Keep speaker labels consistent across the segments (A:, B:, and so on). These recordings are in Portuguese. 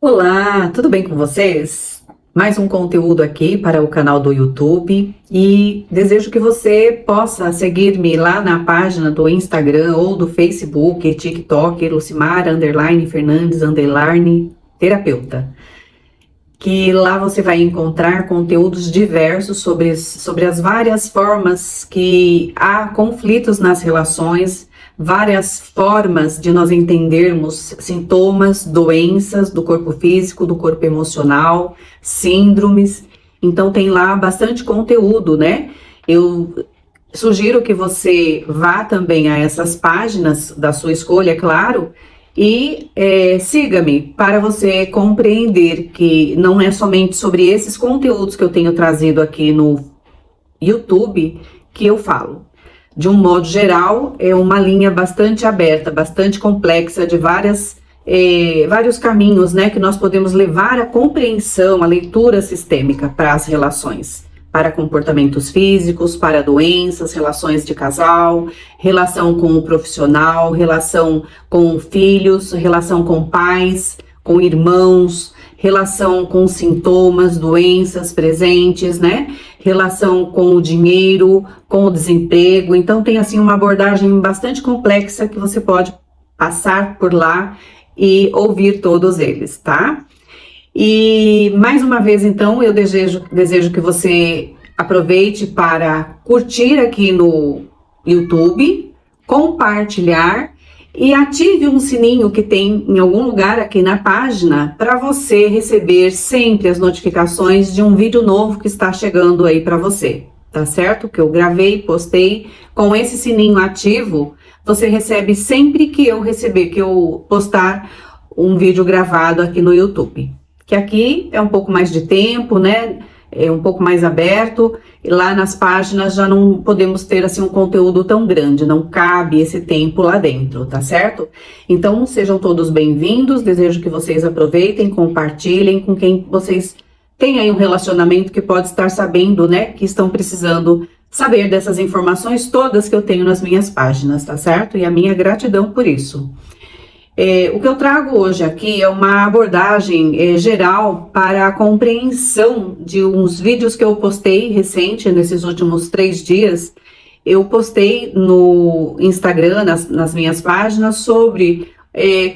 A: Olá, tudo bem com vocês? Mais um conteúdo aqui para o canal do YouTube e desejo que você possa seguir-me lá na página do Instagram ou do Facebook, TikTok, Lucimar_Fernandes_terapeuta. Que lá você vai encontrar conteúdos diversos sobre as várias formas que há conflitos nas relações, várias formas de nós entendermos sintomas, doenças do corpo físico, do corpo emocional, síndromes. Então tem lá bastante conteúdo, né? Eu sugiro que você vá também a essas páginas da sua escolha, é claro, e siga-me para você compreender que não é somente sobre esses conteúdos que eu tenho trazido aqui no YouTube que eu falo. De um modo geral, é uma linha bastante aberta, bastante complexa, de vários caminhos, né, que nós podemos levar à compreensão, à leitura sistêmica para as relações, para comportamentos físicos, para doenças, relações de casal, relação com o profissional, relação com filhos, relação com pais, com irmãos, relação com sintomas, doenças presentes, né? Relação com o dinheiro, com o desemprego. Então tem assim uma abordagem bastante complexa que você pode passar por lá e ouvir todos eles, tá? E mais uma vez, então, eu desejo que você aproveite para curtir aqui no YouTube, compartilhar e ative um sininho que tem em algum lugar aqui na página para você receber sempre as notificações de um vídeo novo que está chegando aí para você, tá certo? Que eu gravei, postei. Com esse sininho ativo, você recebe sempre que eu postar um vídeo gravado aqui no YouTube. Que aqui é um pouco mais de tempo, né? É um pouco mais aberto, e lá nas páginas já não podemos ter assim um conteúdo tão grande, não cabe esse tempo lá dentro, tá certo? Então sejam todos bem-vindos, desejo que vocês aproveitem, compartilhem com quem vocês têm aí um relacionamento que pode estar sabendo, né, que estão precisando saber dessas informações todas que eu tenho nas minhas páginas, tá certo? E a minha gratidão por isso. O que eu trago hoje aqui é uma abordagem geral para a compreensão de uns vídeos que eu postei recente, nesses últimos 3 dias. Eu postei no Instagram, nas minhas páginas, sobre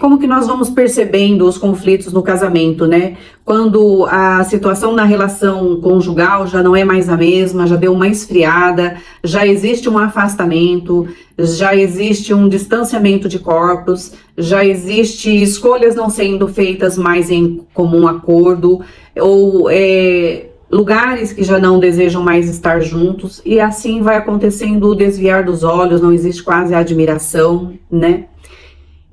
A: como que nós vamos percebendo os conflitos no casamento, né? Quando a situação na relação conjugal já não é mais a mesma, já deu uma esfriada, já existe um afastamento, já existe um distanciamento de corpos, já existe escolhas não sendo feitas mais em comum acordo, ou lugares que já não desejam mais estar juntos, e assim vai acontecendo o desviar dos olhos, não existe quase a admiração, né?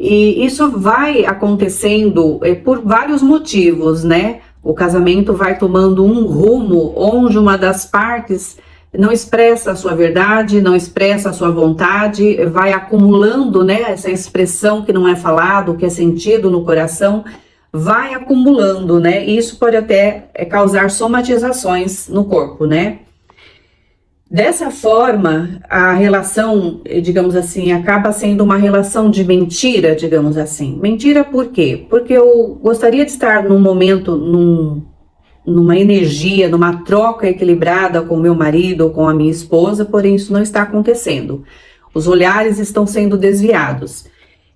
A: E isso vai acontecendo por vários motivos, né? O casamento vai tomando um rumo onde uma das partes não expressa a sua verdade, não expressa a sua vontade, vai acumulando, né? Essa expressão que não é falado, que é sentido no coração, vai acumulando, né? E isso pode até causar somatizações no corpo, né? Dessa forma, a relação, digamos assim, acaba sendo uma relação de mentira, digamos assim. Mentira por quê? Porque eu gostaria de estar num momento, numa energia, numa troca equilibrada com o meu marido ou com a minha esposa, porém isso não está acontecendo. Os olhares estão sendo desviados.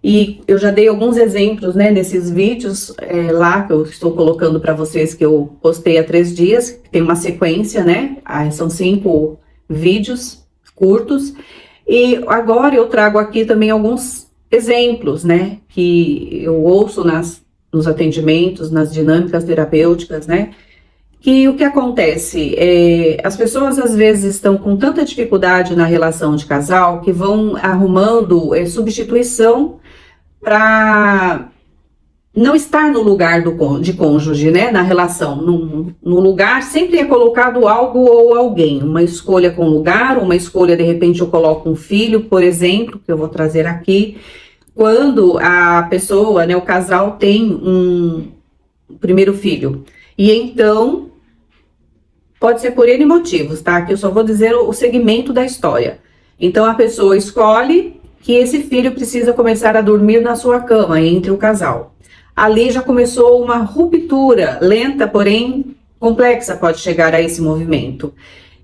A: E eu já dei alguns exemplos, né, nesses vídeos lá que eu estou colocando para vocês, que eu postei há 3 dias, que tem uma sequência, né? São 5 vídeos curtos, e agora eu trago aqui também alguns exemplos, né, que eu ouço nos atendimentos, nas dinâmicas terapêuticas, né, que o que acontece as pessoas às vezes estão com tanta dificuldade na relação de casal que vão arrumando substituição para não estar no lugar de cônjuge, né, na relação. No lugar sempre é colocado algo ou alguém, uma escolha com lugar, uma escolha, de repente eu coloco um filho, por exemplo, que eu vou trazer aqui, quando a pessoa, né, o casal tem um primeiro filho, e então, pode ser por N motivos, tá, que eu só vou dizer o segmento da história. Então a pessoa escolhe que esse filho precisa começar a dormir na sua cama, entre o casal. ali já começou uma ruptura, lenta, porém complexa, pode chegar a esse movimento,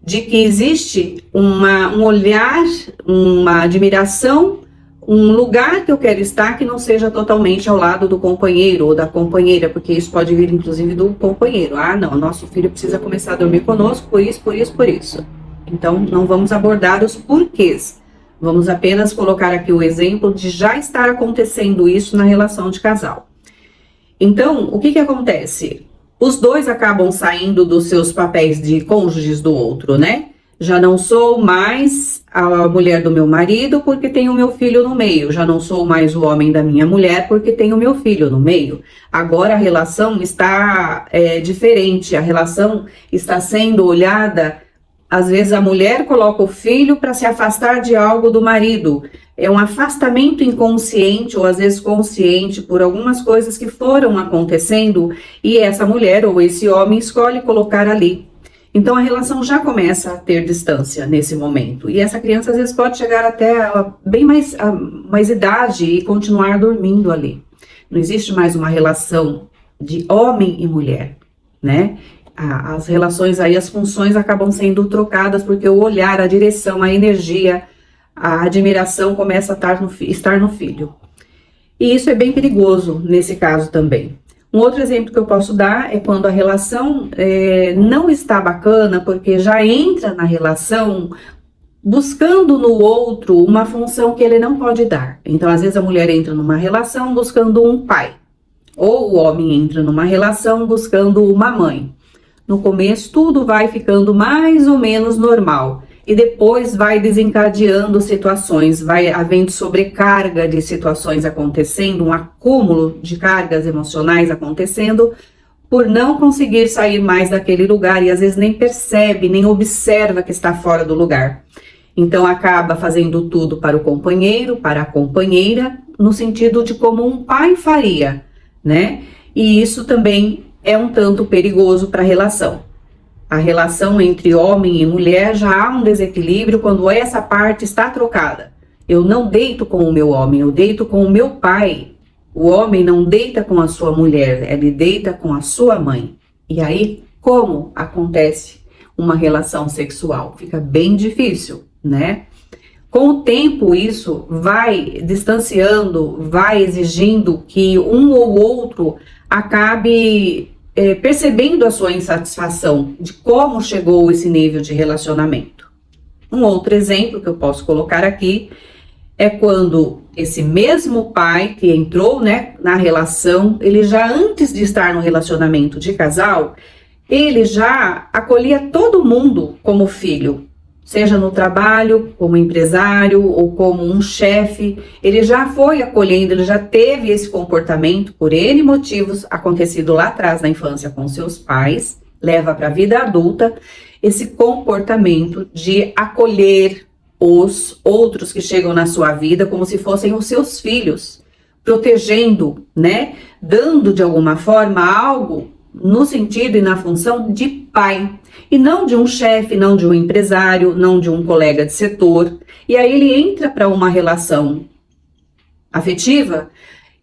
A: de que existe um olhar, uma admiração, um lugar que eu quero estar que não seja totalmente ao lado do companheiro ou da companheira, porque isso pode vir inclusive do companheiro. Ah, não, nosso filho precisa começar a dormir conosco por isso, por isso, por isso. Então, não vamos abordar os porquês. Vamos apenas colocar aqui o exemplo de já estar acontecendo isso na relação de casal. Então, o que acontece? Os dois acabam saindo dos seus papéis de cônjuges do outro, né? Já não sou mais a mulher do meu marido porque tenho meu filho no meio. Já não sou mais o homem da minha mulher porque tenho meu filho no meio. Agora a relação está diferente. A relação está sendo olhada. Às vezes a mulher coloca o filho para se afastar de algo do marido. É um afastamento inconsciente ou às vezes consciente por algumas coisas que foram acontecendo e essa mulher ou esse homem escolhe colocar ali. Então a relação já começa a ter distância nesse momento. E essa criança às vezes pode chegar até bem mais idade e continuar dormindo ali. Não existe mais uma relação de homem e mulher, né? As relações aí, as funções acabam sendo trocadas porque o olhar, a direção, a energia, a admiração começa a estar no filho. E isso é bem perigoso nesse caso também. Um outro exemplo que eu posso dar é quando a relação não está bacana, porque já entra na relação buscando no outro uma função que ele não pode dar. Então, às vezes a mulher entra numa relação buscando um pai, ou o homem entra numa relação buscando uma mãe. No começo, tudo vai ficando mais ou menos normal. E depois vai desencadeando situações, vai havendo sobrecarga de situações acontecendo, um acúmulo de cargas emocionais acontecendo, por não conseguir sair mais daquele lugar e às vezes nem percebe, nem observa que está fora do lugar. Então acaba fazendo tudo para o companheiro, para a companheira, no sentido de como um pai faria, né? E isso também é um tanto perigoso para a relação. A relação entre homem e mulher já há um desequilíbrio quando essa parte está trocada. Eu não deito com o meu homem, eu deito com o meu pai. O homem não deita com a sua mulher, ele deita com a sua mãe. E aí, como acontece uma relação sexual? Fica bem difícil, né? Com o tempo, isso vai distanciando, vai exigindo que um ou outro acabe percebendo a sua insatisfação de como chegou esse nível de relacionamento. Um outro exemplo que eu posso colocar aqui é quando esse mesmo pai que entrou, né, na relação, ele já antes de estar no relacionamento de casal, ele já acolhia todo mundo como filho, seja no trabalho, como empresário ou como um chefe, ele já foi acolhendo, ele já teve esse comportamento por N motivos acontecido lá atrás na infância com seus pais, leva para a vida adulta esse comportamento de acolher os outros que chegam na sua vida como se fossem os seus filhos, protegendo, né, dando de alguma forma algo no sentido e na função de pai, e não de um chefe, não de um empresário, não de um colega de setor. E aí ele entra para uma relação afetiva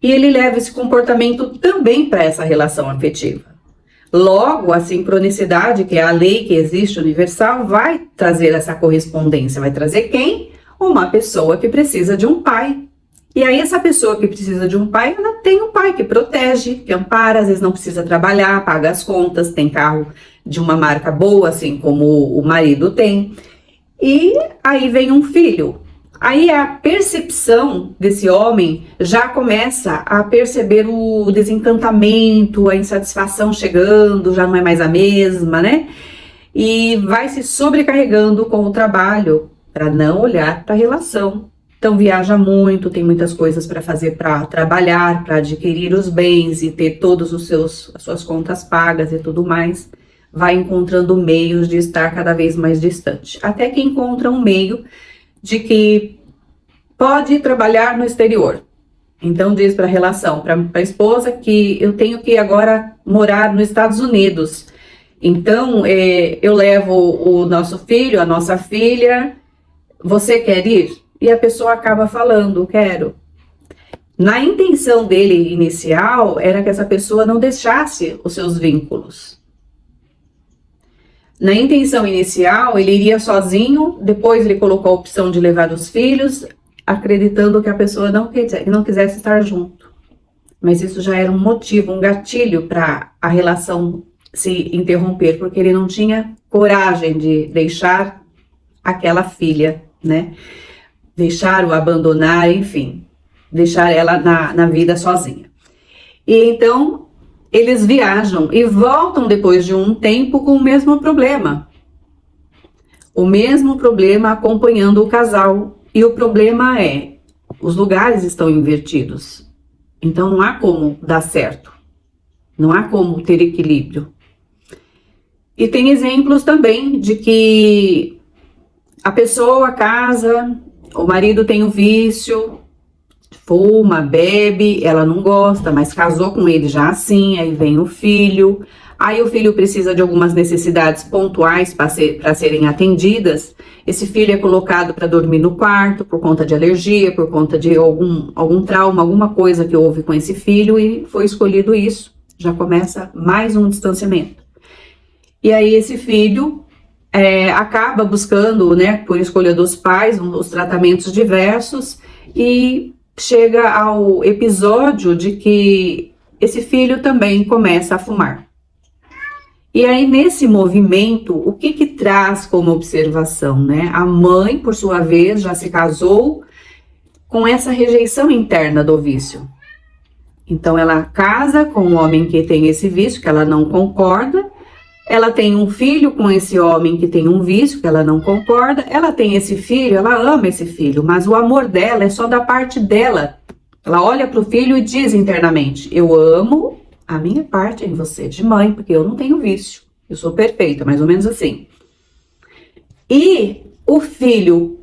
A: e ele leva esse comportamento também para essa relação afetiva. Logo, a sincronicidade, que é a lei que existe universal, vai trazer essa correspondência. Vai trazer quem? Uma pessoa que precisa de um pai. E aí essa pessoa que precisa de um pai, ela tem um pai que protege, que ampara, às vezes não precisa trabalhar, paga as contas, tem carro de uma marca boa, assim como o marido tem. E aí vem um filho. Aí a percepção desse homem já começa a perceber o desencantamento, a insatisfação chegando, já não é mais a mesma, né? E vai se sobrecarregando com o trabalho para não olhar para a relação. Então viaja muito, tem muitas coisas para fazer, para trabalhar, para adquirir os bens e ter todas as suas contas pagas e tudo mais. Vai encontrando meios de estar cada vez mais distante. Até que encontra um meio de que pode trabalhar no exterior. Então diz para a relação, para a esposa, que eu tenho que agora morar nos Estados Unidos. Então eu levo o nosso filho, a nossa filha, você quer ir? E a pessoa acaba falando, quero. Na intenção dele inicial, era que essa pessoa não deixasse os seus vínculos. Na intenção inicial, ele iria sozinho, depois ele colocou a opção de levar os filhos, acreditando que a pessoa não quisesse estar junto. Mas isso já era um motivo, um gatilho para a relação se interromper, porque ele não tinha coragem de deixar aquela filha, né? Deixar-o abandonar, enfim, deixar ela na vida sozinha. E então eles viajam e voltam depois de um tempo com o mesmo problema. O mesmo problema acompanhando o casal. E o problema é, os lugares estão invertidos. Então não há como dar certo. Não há como ter equilíbrio. E tem exemplos também de que a pessoa casa, o marido tem o vício, fuma, bebe, ela não gosta, mas casou com ele já assim, aí vem o filho. Aí o filho precisa de algumas necessidades pontuais para serem atendidas. Esse filho é colocado para dormir no quarto por conta de alergia, por conta de algum trauma, alguma coisa que houve com esse filho e foi escolhido isso. Já começa mais um distanciamento. E aí esse filho acaba buscando, né, por escolha dos pais, os tratamentos diversos e chega ao episódio de que esse filho também começa a fumar. E aí, nesse movimento, o que traz como observação, né? A mãe, por sua vez, já se casou com essa rejeição interna do vício. Então, ela casa com um homem que tem esse vício, que ela não concorda. Ela tem um filho com esse homem que tem um vício, que ela não concorda. Ela tem esse filho, ela ama esse filho, mas o amor dela é só da parte dela. Ela olha para o filho e diz internamente, eu amo a minha parte em você, de mãe, porque eu não tenho vício. Eu sou perfeita, mais ou menos assim. E o filho,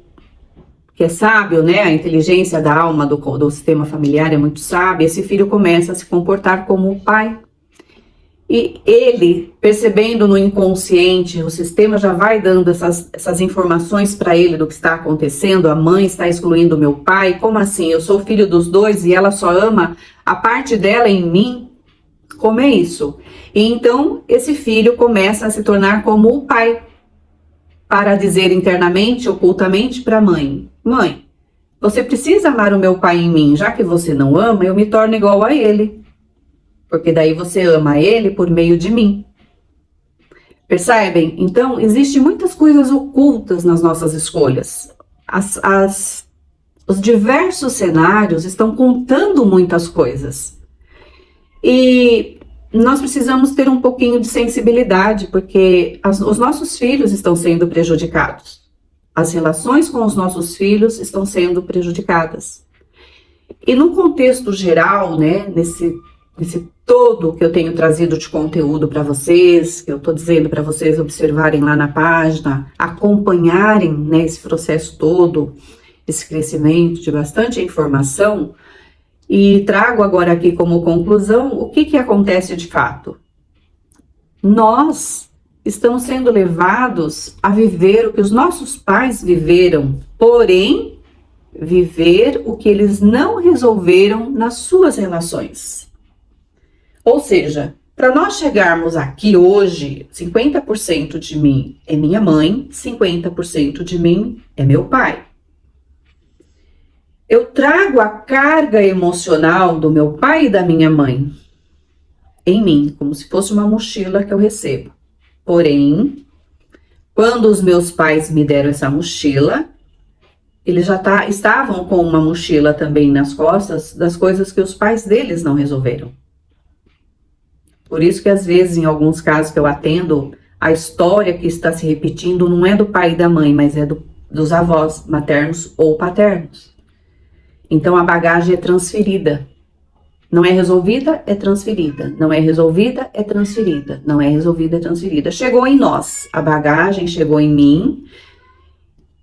A: que é sábio, né? A inteligência da alma do sistema familiar é muito sábia. Esse filho começa a se comportar como o pai. E ele, percebendo no inconsciente, o sistema já vai dando essas informações para ele do que está acontecendo. A mãe está excluindo o meu pai. Como assim? Eu sou filho dos dois e ela só ama a parte dela em mim? Como é isso? E então, esse filho começa a se tornar como o pai, para dizer internamente, ocultamente para a mãe, mãe, você precisa amar o meu pai em mim, já que você não ama, eu me torno igual a ele, porque daí você ama ele por meio de mim. Percebem? Então, existem muitas coisas ocultas nas nossas escolhas. Os diversos cenários estão contando muitas coisas. E nós precisamos ter um pouquinho de sensibilidade, porque os nossos filhos estão sendo prejudicados. As relações com os nossos filhos estão sendo prejudicadas. E no contexto geral, né, nesse todo que eu tenho trazido de conteúdo para vocês, que eu estou dizendo para vocês observarem lá na página, acompanharem, né, esse processo todo, esse crescimento de bastante informação, e trago agora aqui como conclusão o que acontece de fato. Nós estamos sendo levados a viver o que os nossos pais viveram, porém, viver o que eles não resolveram nas suas relações. Ou seja, para nós chegarmos aqui hoje, 50% de mim é minha mãe, 50% de mim é meu pai. Eu trago a carga emocional do meu pai e da minha mãe em mim, como se fosse uma mochila que eu recebo. Porém, quando os meus pais me deram essa mochila, eles já estavam com uma mochila também nas costas das coisas que os pais deles não resolveram. Por isso que às vezes, em alguns casos que eu atendo, a história que está se repetindo não é do pai e da mãe, mas é dos avós maternos ou paternos. Então a bagagem é transferida. Não é resolvida, é transferida. Não é resolvida, é transferida. Não é resolvida, é transferida. Chegou em nós. A bagagem chegou em mim.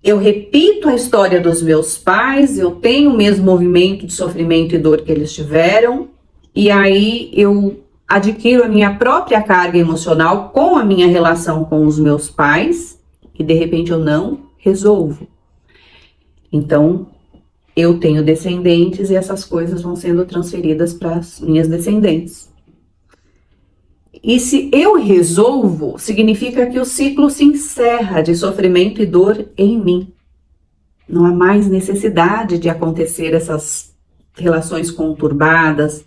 A: Eu repito a história dos meus pais. Eu tenho o mesmo movimento de sofrimento e dor que eles tiveram. E aí eu adquiro a minha própria carga emocional com a minha relação com os meus pais. E de repente eu não resolvo. Então, eu tenho descendentes e essas coisas vão sendo transferidas para as minhas descendentes. E se eu resolvo, significa que o ciclo se encerra de sofrimento e dor em mim. Não há mais necessidade de acontecer essas relações conturbadas,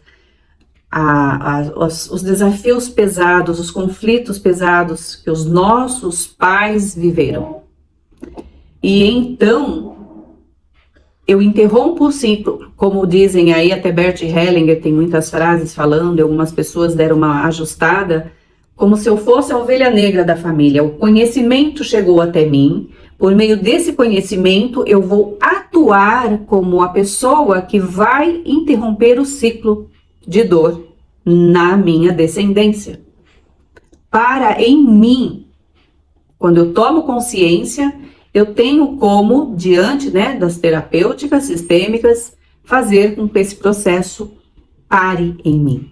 A: os desafios pesados, os conflitos pesados que os nossos pais viveram. E então, eu interrompo o ciclo, como dizem aí, até Bert Hellinger tem muitas frases falando, e algumas pessoas deram uma ajustada, como se eu fosse a ovelha negra da família. O conhecimento chegou até mim, por meio desse conhecimento eu vou atuar como a pessoa que vai interromper o ciclo de dor na minha descendência. Para em mim, quando eu tomo consciência, eu tenho como, diante, das terapêuticas sistêmicas, fazer com que esse processo pare em mim.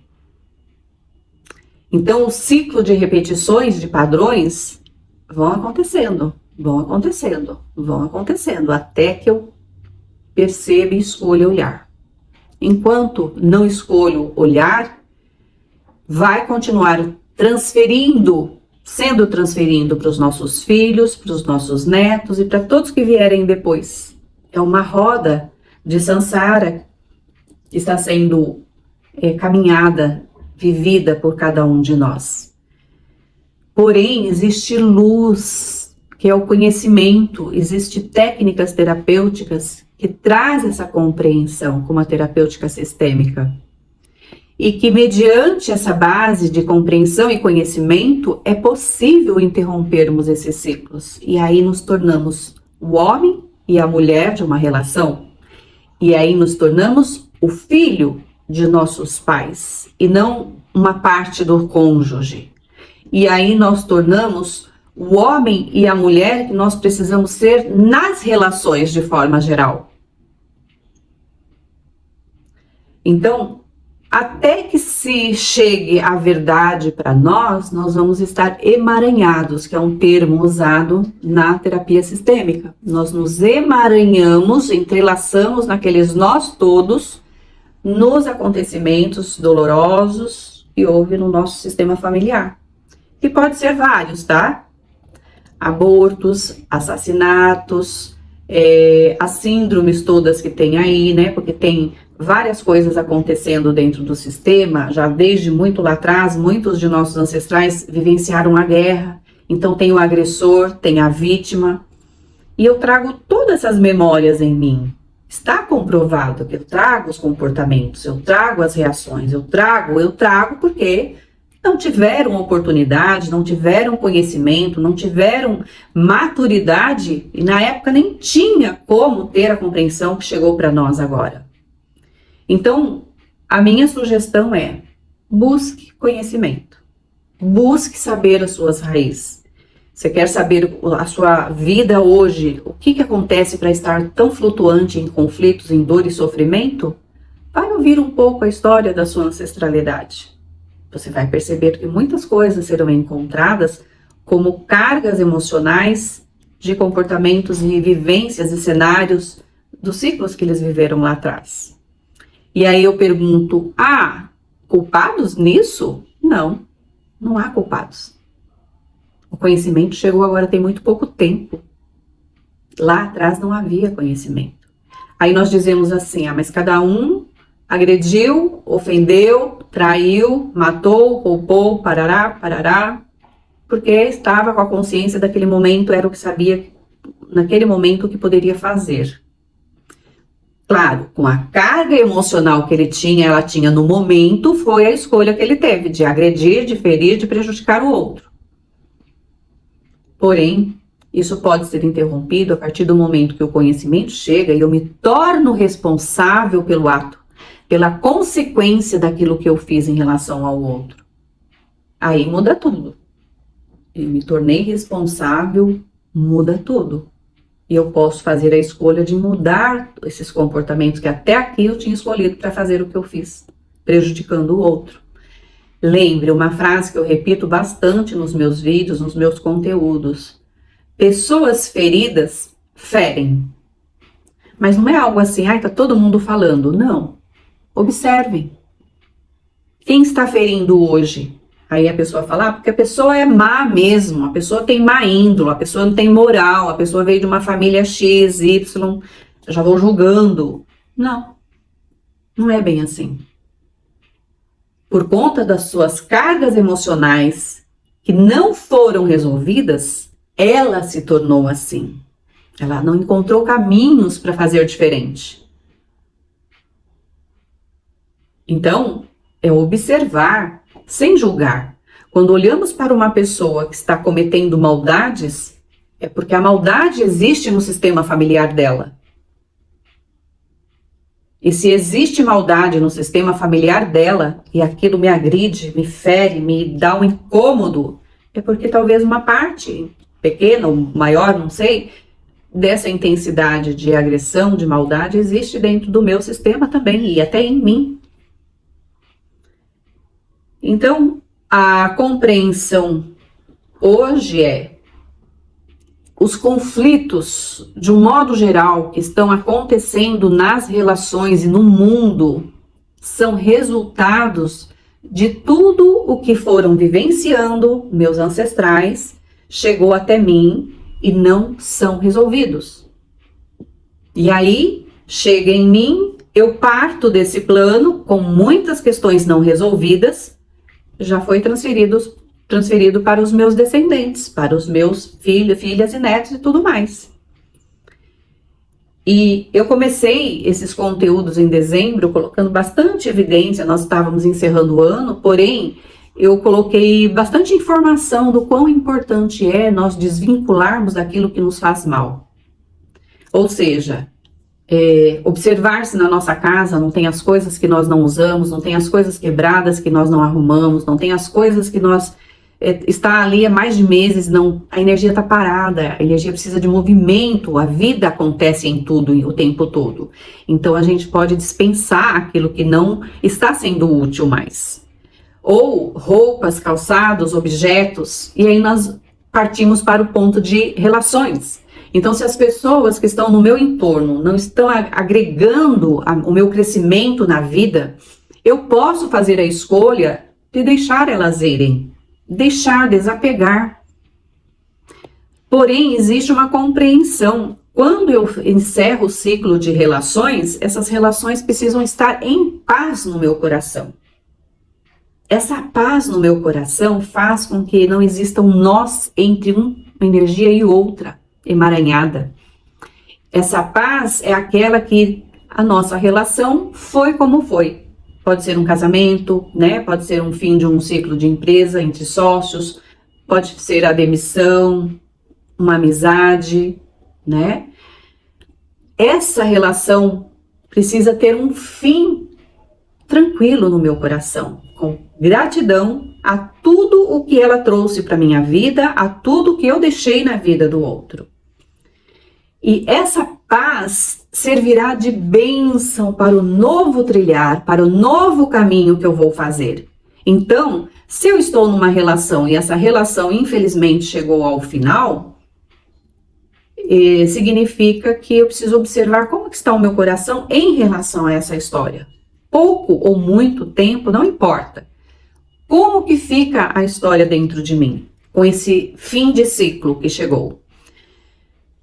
A: Então, o ciclo de repetições, de padrões, vão acontecendo, até que eu perceba e escolha olhar. Enquanto não escolho olhar, vai continuar sendo transferindo para os nossos filhos, para os nossos netos e para todos que vierem depois. É uma roda de samsara que está sendo caminhada, vivida por cada um de nós. Porém, existe luz, que é o conhecimento, existe técnicas terapêuticas que traz essa compreensão, como a terapêutica sistêmica. E que mediante essa base de compreensão e conhecimento é possível interrompermos esses ciclos. E aí nos tornamos o homem e a mulher de uma relação. E aí nos tornamos o filho de nossos pais e não uma parte do cônjuge. E aí nós tornamos o homem e a mulher que nós precisamos ser nas relações de forma geral. Então, até que se chegue a verdade para nós vamos estar emaranhados, que é um termo usado na terapia sistêmica. Nós nos emaranhamos, entrelaçamos naqueles nós todos, nos acontecimentos dolorosos que houve no nosso sistema familiar. Que pode ser vários, tá? Abortos, assassinatos, as síndromes todas que tem aí, porque tem várias coisas acontecendo dentro do sistema, já desde muito lá atrás, muitos de nossos ancestrais vivenciaram a guerra, então tem o agressor, tem a vítima, e eu trago todas essas memórias em mim. Está comprovado que eu trago os comportamentos, eu trago as reações, eu trago porque não tiveram oportunidade, não tiveram conhecimento, não tiveram maturidade, e na época nem tinha como ter a compreensão que chegou para nós agora. Então, a minha sugestão é: busque conhecimento, busque saber as suas raízes. Você quer saber a sua vida hoje, o que acontece para estar tão flutuante em conflitos, em dor e sofrimento? Vai ouvir um pouco a história da sua ancestralidade. Você vai perceber que muitas coisas serão encontradas como cargas emocionais de comportamentos e vivências e cenários dos ciclos que eles viveram lá atrás. E aí eu pergunto, culpados nisso? Não, não há culpados. O conhecimento chegou agora tem muito pouco tempo. Lá atrás não havia conhecimento. Aí nós dizemos assim, mas cada um agrediu, ofendeu, traiu, matou, roubou, parará, porque estava com a consciência daquele momento, era o que sabia naquele momento o que poderia fazer. Claro, com a carga emocional que ela tinha no momento, foi a escolha que ele teve de agredir, de ferir, de prejudicar o outro. Porém, isso pode ser interrompido a partir do momento que o conhecimento chega e eu me torno responsável pelo ato, pela consequência daquilo que eu fiz em relação ao outro. Aí muda tudo. Eu me tornei responsável, muda tudo. E eu posso fazer a escolha de mudar esses comportamentos que até aqui eu tinha escolhido para fazer o que eu fiz, prejudicando o outro. Lembre uma frase que eu repito bastante nos meus vídeos, nos meus conteúdos. Pessoas feridas ferem, Mas não é algo assim, ai, tá todo mundo falando. Não. Observem. Quem está ferindo hoje? Aí a pessoa fala, porque a pessoa é má mesmo, a pessoa tem má índole, a pessoa não tem moral, a pessoa veio de uma família X, Y, eu já vou julgando. Não, não é bem assim. Por conta das suas cargas emocionais que não foram resolvidas, ela se tornou assim. Ela não encontrou caminhos para fazer diferente. Então, é observar sem julgar. Quando olhamos para uma pessoa que está cometendo maldades, é porque a maldade existe no sistema familiar dela. E se existe maldade no sistema familiar dela, e aquilo me agride, me fere, me dá um incômodo, é porque talvez uma parte, pequena ou maior, não sei, dessa intensidade de agressão, de maldade, existe dentro do meu sistema também, e até em mim. Então, a compreensão hoje é os conflitos, de um modo geral, que estão acontecendo nas relações e no mundo, são resultados de tudo o que foram vivenciando meus ancestrais, chegou até mim e não são resolvidos. E aí, chega em mim, eu parto desse plano com muitas questões não resolvidas, já foi transferido para os meus descendentes, para os meus filhos, filhas e netos e tudo mais. E eu comecei esses conteúdos em dezembro, colocando bastante evidência, nós estávamos encerrando o ano, porém, eu coloquei bastante informação do quão importante é nós desvincularmos daquilo que nos faz mal. Ou seja, observar se na nossa casa não tem as coisas que nós não usamos, não tem as coisas quebradas que nós não arrumamos, não tem as coisas que nós está ali há mais de meses, a energia está parada, a energia precisa de movimento, a vida acontece em tudo o tempo todo. Então a gente pode dispensar aquilo que não está sendo útil mais. Ou roupas, calçados, objetos, e aí nós partimos para o ponto de relações. Então, se as pessoas que estão no meu entorno não estão agregando o meu crescimento na vida, eu posso fazer a escolha de deixar elas irem, deixar, desapegar. Porém, existe uma compreensão. Quando eu encerro o ciclo de relações, essas relações precisam estar em paz no meu coração. Essa paz no meu coração faz com que não existam nós entre uma energia e outra, emaranhada. Essa paz é aquela que a nossa relação foi como foi. Pode ser um casamento, né? Pode ser um fim de um ciclo de empresa entre sócios, pode ser a demissão, uma amizade, né? Essa relação precisa ter um fim tranquilo no meu coração, com gratidão a tudo o que ela trouxe para minha vida, a tudo que eu deixei na vida do outro. E essa paz servirá de bênção para o novo trilhar, para o novo caminho que eu vou fazer. Então, se eu estou numa relação e essa relação infelizmente chegou ao final, significa que eu preciso observar como que está o meu coração em relação a essa história. Pouco ou muito tempo, não importa. Como que fica a história dentro de mim, com esse fim de ciclo que chegou?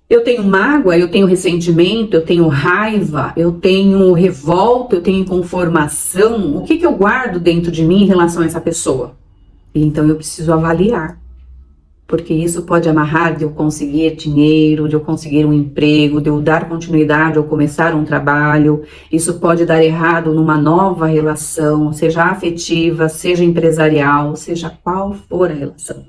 A: Eu tenho mágoa, eu tenho ressentimento, eu tenho raiva, eu tenho revolta, eu tenho inconformação. O que eu guardo dentro de mim em relação a essa pessoa? Então eu preciso avaliar. Porque isso pode amarrar de eu conseguir dinheiro, de eu conseguir um emprego, de eu dar continuidade ou começar um trabalho. Isso pode dar errado numa nova relação, seja afetiva, seja empresarial, seja qual for a relação.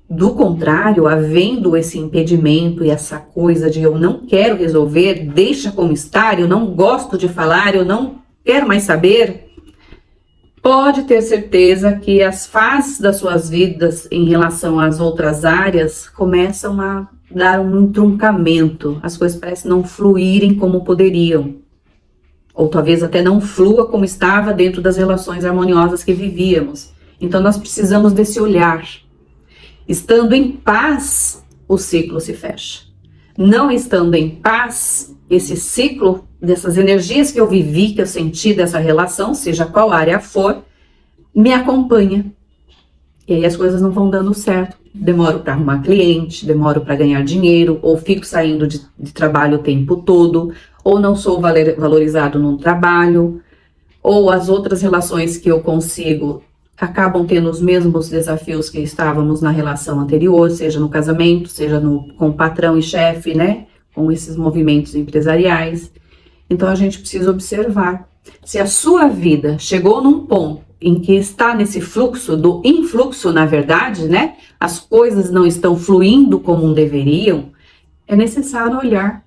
A: Do contrário, havendo esse impedimento e essa coisa de eu não quero resolver, deixa como estar, eu não gosto de falar, eu não quero mais saber, pode ter certeza que as fases das suas vidas em relação às outras áreas começam a dar um entroncamento, as coisas parecem não fluírem como poderiam, ou talvez até não flua como estava dentro das relações harmoniosas que vivíamos. Então nós precisamos desse olhar. Estando em paz, o ciclo se fecha. não estando em paz, esse ciclo dessas energias que eu vivi, que eu senti dessa relação, seja qual área for, me acompanha. E aí as coisas não vão dando certo. Demoro para arrumar cliente, demoro para ganhar dinheiro, ou fico saindo de trabalho o tempo todo, ou não sou valorizado no trabalho, ou as outras relações que eu consigo acabam tendo os mesmos desafios que estávamos na relação anterior, seja no casamento, seja com o patrão e chefe, né? Com esses movimentos empresariais. Então a gente precisa observar. Se a sua vida chegou num ponto em que está nesse fluxo do influxo, na verdade, né? As coisas não estão fluindo como deveriam, é necessário olhar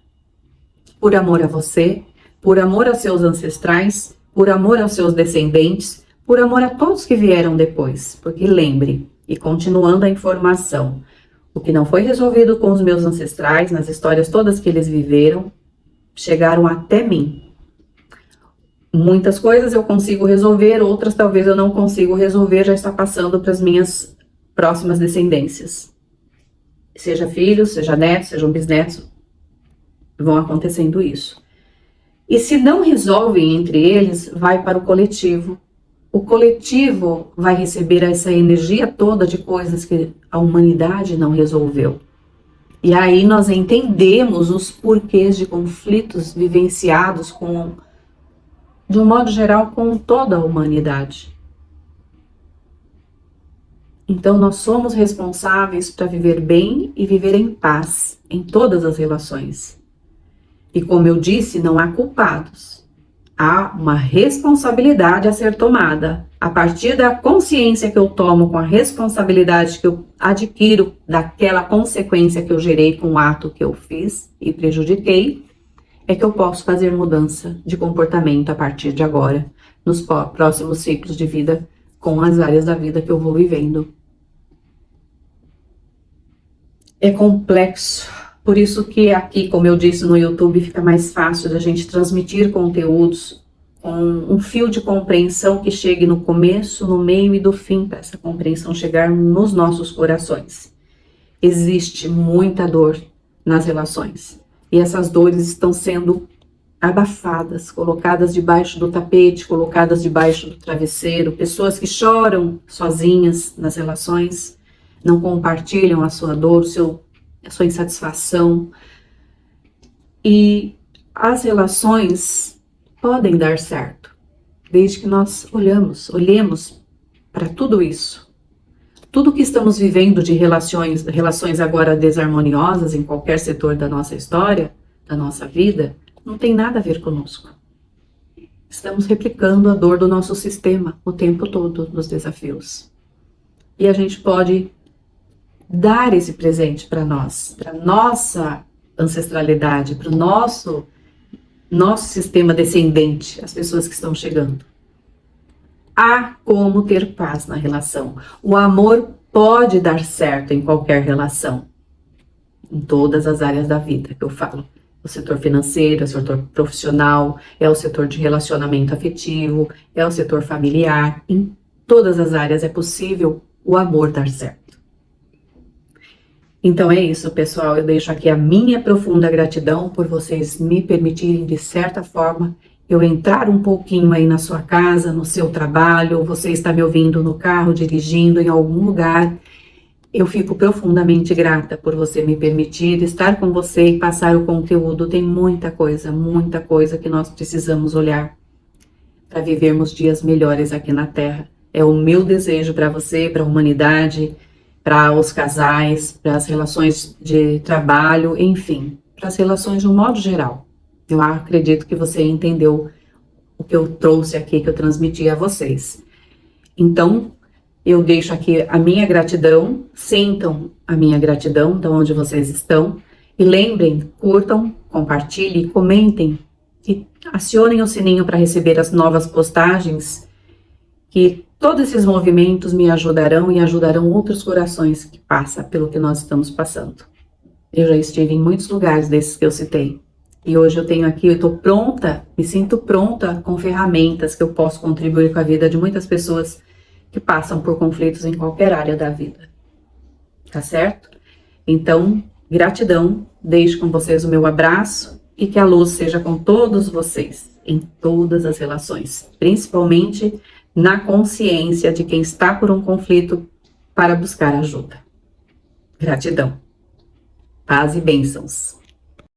A: por amor a você, por amor aos seus ancestrais, por amor aos seus descendentes, por amor a todos que vieram depois. Porque lembre, e continuando a informação, o que não foi resolvido com os meus ancestrais, nas histórias todas que eles viveram, chegaram até mim. Muitas coisas eu consigo resolver, outras talvez eu não consigo resolver, já está passando para as minhas próximas descendências. Seja filhos, seja netos, sejam bisnetos, vão acontecendo isso. E se não resolvem entre eles, vai para o coletivo. O coletivo vai receber essa energia toda de coisas que a humanidade não resolveu. E aí nós entendemos os porquês de conflitos vivenciados de um modo geral, com toda a humanidade. Então, nós somos responsáveis para viver bem e viver em paz em todas as relações. E como eu disse, não há culpados. Há uma responsabilidade a ser tomada. A partir da consciência que eu tomo com a responsabilidade que eu adquiro daquela consequência que eu gerei com o ato que eu fiz e prejudiquei, é que eu posso fazer mudança de comportamento a partir de agora, nos próximos ciclos de vida, com as áreas da vida que eu vou vivendo. É complexo, por isso que aqui, como eu disse no YouTube, fica mais fácil da gente transmitir conteúdos com um fio de compreensão que chegue no começo, no meio e do fim, para essa compreensão chegar nos nossos corações. Existe muita dor nas relações. E essas dores estão sendo abafadas, colocadas debaixo do tapete, colocadas debaixo do travesseiro. Pessoas que choram sozinhas nas relações, não compartilham a sua dor, a sua insatisfação. E as relações podem dar certo, desde que nós olhemos para tudo isso. Tudo que estamos vivendo de relações agora desarmoniosas em qualquer setor da nossa história, da nossa vida, não tem nada a ver conosco. Estamos replicando a dor do nosso sistema o tempo todo nos desafios. E a gente pode dar esse presente para nós, para nossa ancestralidade, para o nosso sistema descendente, as pessoas que estão chegando. Há como ter paz na relação. O amor pode dar certo em qualquer relação, em todas as áreas da vida que eu falo. O setor financeiro, o setor profissional, é o setor de relacionamento afetivo, é o setor familiar. Em todas as áreas é possível o amor dar certo. Então é isso, pessoal. Eu deixo aqui a minha profunda gratidão por vocês me permitirem, de certa forma, eu entrar um pouquinho aí na sua casa, no seu trabalho, ou você está me ouvindo no carro, dirigindo em algum lugar. Eu fico profundamente grata por você me permitir estar com você e passar o conteúdo. Tem muita coisa que nós precisamos olhar para vivermos dias melhores aqui na Terra. É o meu desejo para você, para a humanidade, para os casais, para as relações de trabalho, enfim, para as relações de um modo geral. Eu acredito que você entendeu o que eu trouxe aqui, que eu transmiti a vocês. Então, eu deixo aqui a minha gratidão, sintam a minha gratidão de onde vocês estão. E lembrem, curtam, compartilhem, comentem e acionem o sininho para receber as novas postagens, que todos esses movimentos me ajudarão e ajudarão outros corações que passam pelo que nós estamos passando. Eu já estive em muitos lugares desses que eu citei. E hoje eu tenho aqui, eu estou pronta, me sinto pronta com ferramentas que eu posso contribuir com a vida de muitas pessoas que passam por conflitos em qualquer área da vida. Tá certo? Então, Gratidão, deixo com vocês o meu abraço e que a luz seja com todos vocês, em todas as relações, principalmente na consciência de quem está por um conflito para buscar ajuda. Gratidão, paz e bênçãos.